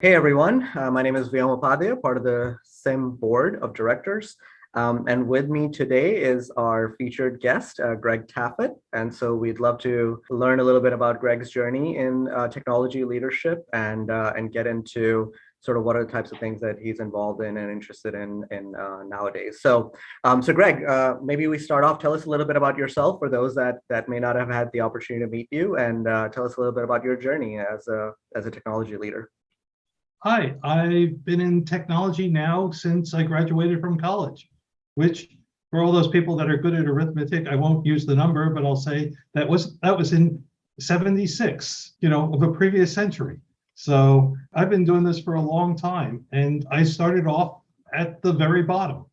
Hey everyone, my name is Vyom Upadhyay, part of the SIM board of directors. And with me today is our featured guest, Greg Taffet. And so we'd love to learn a little bit about Greg's journey in technology leadership and get into sort of what are the types of things that he's involved in and interested in nowadays. So Greg, maybe we start off. Tell us a little bit about yourself for those that may not have had the opportunity to meet you, and tell us a little bit about your journey as a technology leader. Hi, I've been in technology now since I graduated from college, which for all those people that are good at arithmetic, I won't use the number, but I'll say that was in 76, of a previous century. So I've been doing this for a long time, and I started off at the very bottom,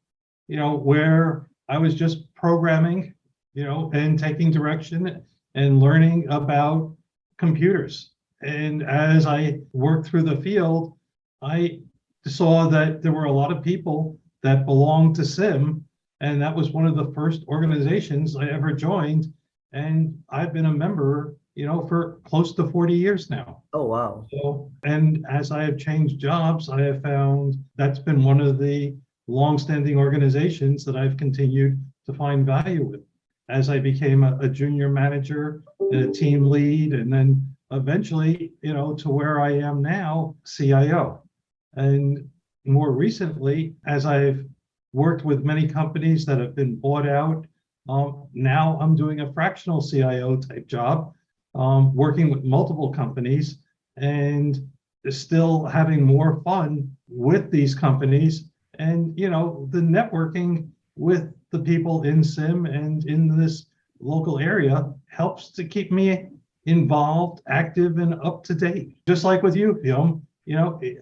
where I was just programming, and taking direction and learning about computers. And as I worked through the field, I saw that there were a lot of people that belonged to SIM, and that was one of the first organizations I ever joined. And I've been a member, for close to 40 years now. Oh, wow. So, and as I have changed jobs, I have found that's been one of the longstanding organizations that I've continued to find value with. As I became a junior manager and a team lead, and then eventually, to where I am now, CIO. And more recently, as I've worked with many companies that have been bought out, now I'm doing a fractional CIO type job, working with multiple companies and still having more fun with these companies. And, the networking with the people in SIM and in this local area helps to keep me involved, active, and up to date. Just like with you,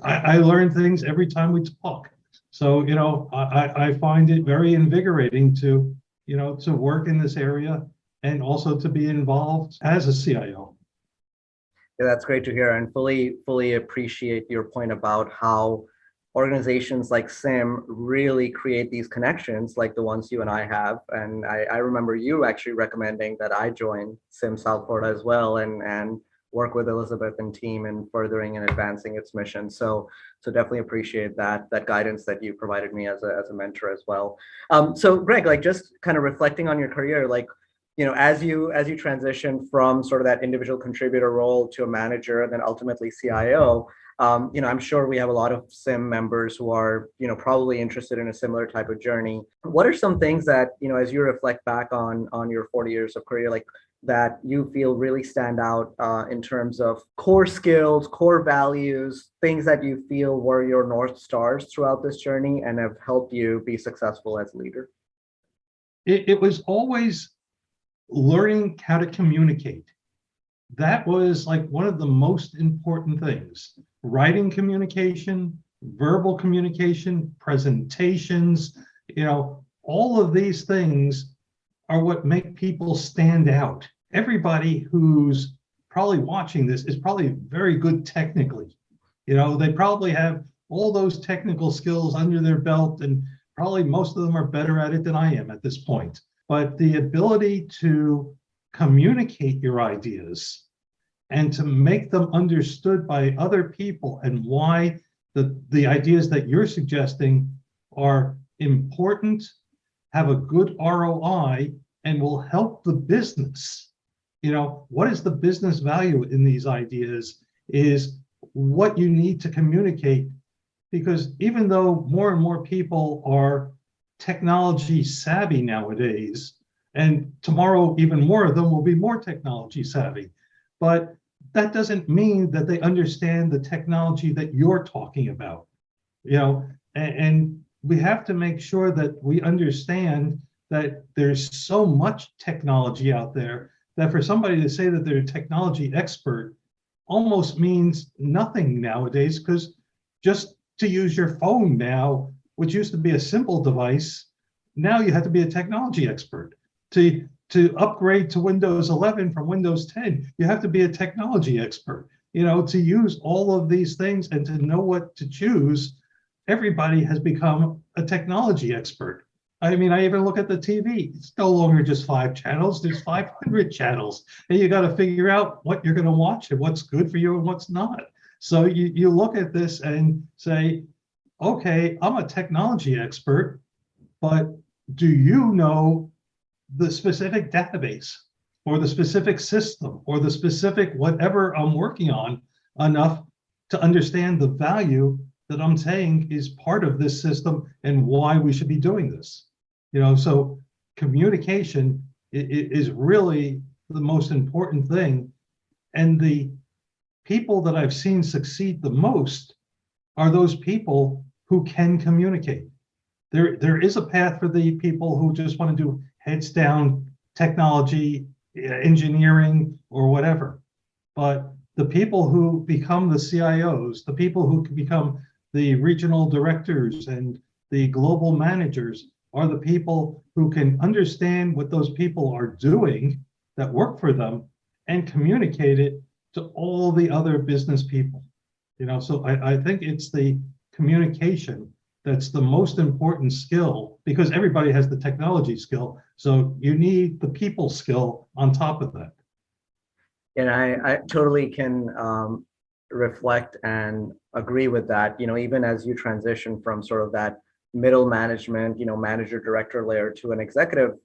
I learn things every time we talk. So, I find it very invigorating to work in this area and also to be involved as a CIO. Yeah, that's great to hear, and fully appreciate your point about how organizations like SIM really create these connections like the ones you and I have. And I remember you actually recommending that I join SIM South Florida as well and work with Elizabeth and team in furthering and advancing its mission. So definitely appreciate that guidance that you provided me as a mentor as well. So Greg, like just kind of reflecting on your career, like, as you transition from sort of that individual contributor role to a manager and then ultimately CIO, I'm sure we have a lot of SIM members who are, probably interested in a similar type of journey. What are some things that, as you reflect back on your 40 years of career, like that you feel really stand out in terms of core skills, core values, things that you feel were your North Stars throughout this journey and have helped you be successful as a leader? It was always learning how to communicate. That was like one of the most important things. Writing communication, verbal communication, presentations, all of these things are what make people stand out. Everybody who's probably watching this is probably very good technically. They probably have all those technical skills under their belt, and probably most of them are better at it than I am at this point. But the ability to communicate your ideas and to make them understood by other people and why the ideas that you're suggesting are important, have a good ROI, and will help the business. What is the business value in these ideas is what you need to communicate, because even though more and more people are technology savvy nowadays, and tomorrow even more of them will be more technology savvy, but that doesn't mean that they understand the technology that you're talking about. And we have to make sure that we understand that there's so much technology out there that for somebody to say that they're a technology expert almost means nothing nowadays, because just to use your phone now, which used to be a simple device, now you have to be a technology expert. To upgrade to Windows 11 from Windows 10, you have to be a technology expert. To use all of these things and to know what to choose, everybody has become a technology expert. I mean, I even look at the TV. It's no longer just 5 channels. There's 500 channels. And you got to figure out what you're going to watch and what's good for you and what's not. So you look at this and say, okay, I'm a technology expert, but do you know the specific database or the specific system or the specific whatever I'm working on enough to understand the value that I'm saying is part of this system and why we should be doing this? So communication is really the most important thing. And the people that I've seen succeed the most are those people who can communicate. There is a path for the people who just want to do heads down technology, engineering, or whatever. But the people who become the CIOs, the people who can become the regional directors and the global managers are the people who can understand what those people are doing that work for them and communicate it to all the other business people. So I think it's the communication that's the most important skill, because everybody has the technology skill. So you need the people skill on top of that. And I totally can reflect and agree with that. Even as you transition from sort of that middle management, manager director layer to an executive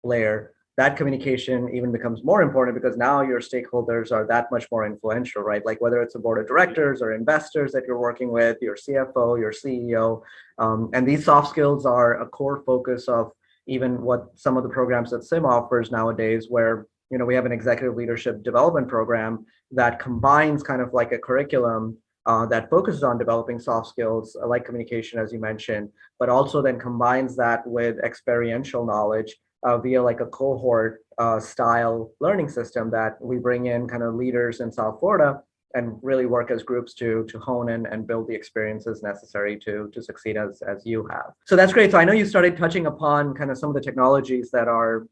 layer, that communication even becomes more important because now your stakeholders are that much more influential, right? Like whether it's a board of directors or investors that you're working with, your CFO, your CEO. And these soft skills are a core focus of even what some of the programs that SIM offers nowadays, where we have an executive leadership development program that combines kind of like a curriculum that focuses on developing soft skills like communication, as you mentioned, but also then combines that with experiential knowledge via like a cohort style learning system that we bring in kind of leaders in South Florida and really work as groups to hone in and build the experiences necessary to succeed as you have. So that's great. So I know you started touching upon kind of some of the technologies that are,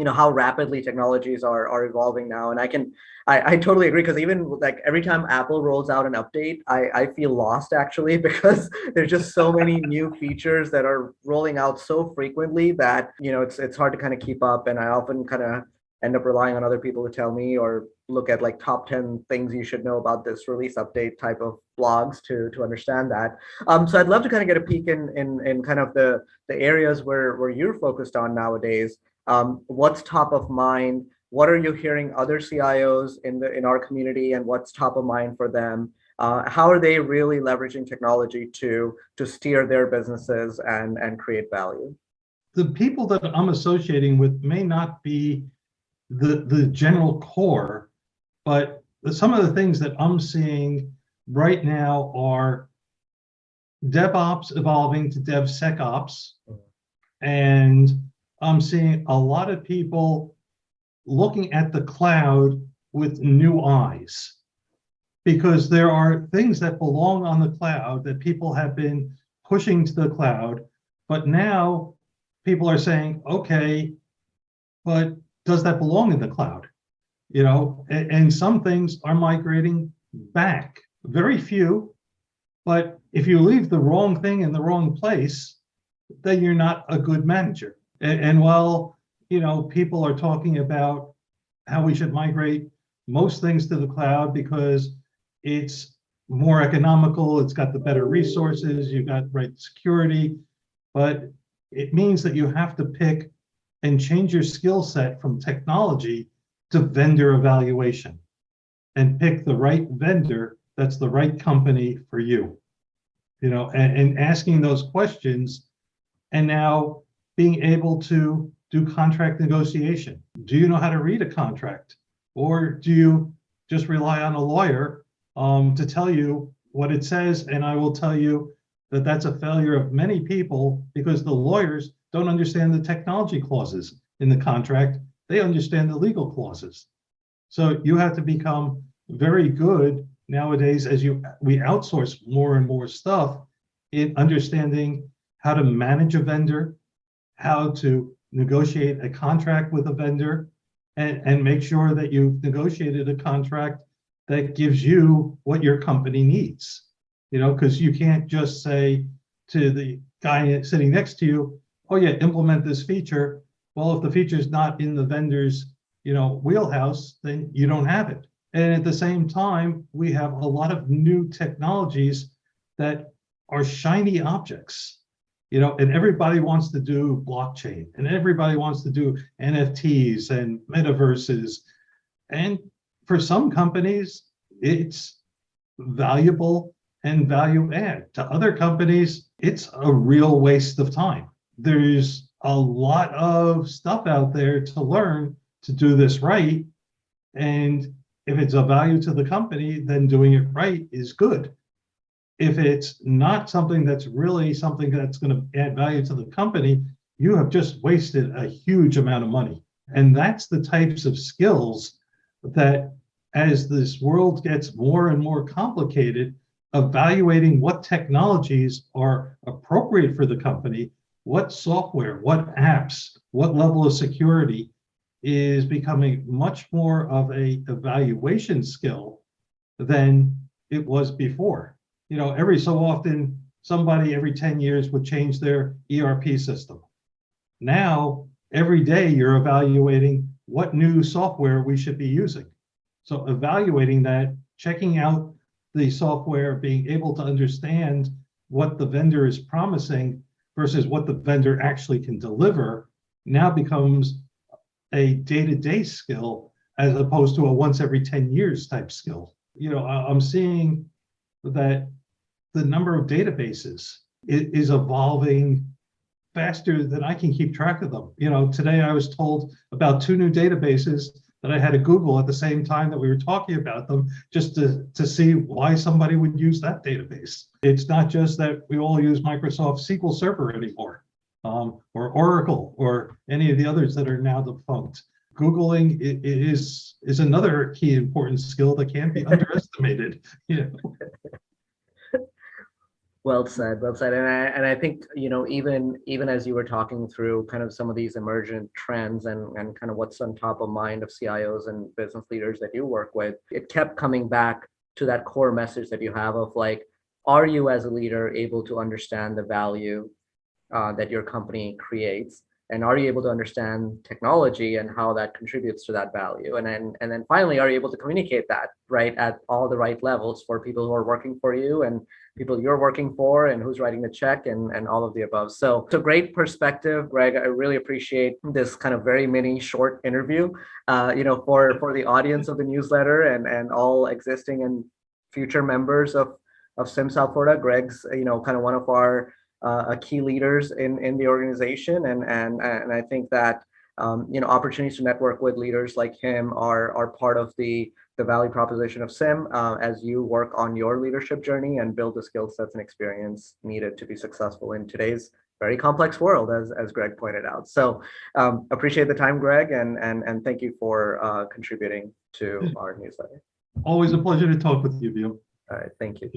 how rapidly technologies are evolving now. And I totally agree, because even like every time Apple rolls out an update, I feel lost actually, because there's just so many new features that are rolling out so frequently that, it's hard to kind of keep up. And I often kind of end up relying on other people to tell me, or look at like top 10 things you should know about this release update type of blogs to understand that. So I'd love to kind of get a peek in kind of the areas where you're focused on nowadays. What's top of mind? What are you hearing other CIOs in our community, and what's top of mind for them? How are they really leveraging technology to steer their businesses and create value? The people that I'm associating with may not be the general core, but some of the things that I'm seeing right now are DevOps evolving to DevSecOps, and I'm seeing a lot of people looking at the cloud with new eyes, because there are things that belong on the cloud that people have been pushing to the cloud, but now people are saying, okay, but does that belong in the cloud? And some things are migrating back, very few, but if you leave the wrong thing in the wrong place, then you're not a good manager. And while people are talking about how we should migrate most things to the cloud because it's more economical, it's got the better resources, you've got right security, but it means that you have to pick and change your skill set from technology to vendor evaluation, and pick the right vendor that's the right company for you. And asking those questions, and now being able to do contract negotiation. Do you know how to read a contract? Or do you just rely on a lawyer to tell you what it says? And I will tell you that that's a failure of many people, because the lawyers don't understand the technology clauses in the contract. They understand the legal clauses. So you have to become very good nowadays, as we outsource more and more stuff, in understanding how to manage a vendor, how to negotiate a contract with a vendor, and make sure that you've negotiated a contract that gives you what your company needs. Because you can't just say to the guy sitting next to you, oh yeah, implement this feature. Well, if the feature is not in the vendor's wheelhouse, then you don't have it. And at the same time, we have a lot of new technologies that are shiny objects, and everybody wants to do blockchain and everybody wants to do NFTs and metaverses. And for some companies, it's valuable and value add. To other companies, it's a real waste of time. There's a lot of stuff out there to learn to do this right. And if it's a value to the company, then doing it right is good. If it's not something that's really something that's going to add value to the company, you have just wasted a huge amount of money. And that's the types of skills that, as this world gets more and more complicated, evaluating what technologies are appropriate for the company, what software, what apps, what level of security is becoming much more of a evaluation skill than it was before. Every so often, somebody every 10 years would change their ERP system. Now, every day you're evaluating what new software we should be using. So evaluating that, checking out the software, being able to understand what the vendor is promising versus what the vendor actually can deliver now becomes a day-to-day skill as opposed to a once every 10 years type skill. I'm seeing that the number of databases is evolving faster than I can keep track of them. Today I was told about 2 new databases that I had to Google at the same time that we were talking about them, just to see why somebody would use that database. It's not just that we all use Microsoft SQL Server anymore, or Oracle, or any of the others that are now defunct. Googling is another key important skill that can't be underestimated. Well said, well said. And I think, even as you were talking through kind of some of these emergent trends and kind of what's on top of mind of CIOs and business leaders that you work with, it kept coming back to that core message that you have of like, are you as a leader able to understand the value that your company creates? And are you able to understand technology and how that contributes to that value? And then finally, are you able to communicate that right at all the right levels for people who are working for you and people you're working for and who's writing the check and all of the above. So it's a great perspective, Greg. I really appreciate this kind of very mini short interview, for the audience of the newsletter and all existing and future members of SIM South Florida. Greg's, kind of one of our key leaders in the organization, and I think that opportunities to network with leaders like him are part of the value proposition of SIM as you work on your leadership journey and build the skill sets and experience needed to be successful in today's very complex world, as Greg pointed out. So appreciate the time, Greg, and thank you for contributing to our newsletter. Always a pleasure to talk with you, Bill. All right, thank you.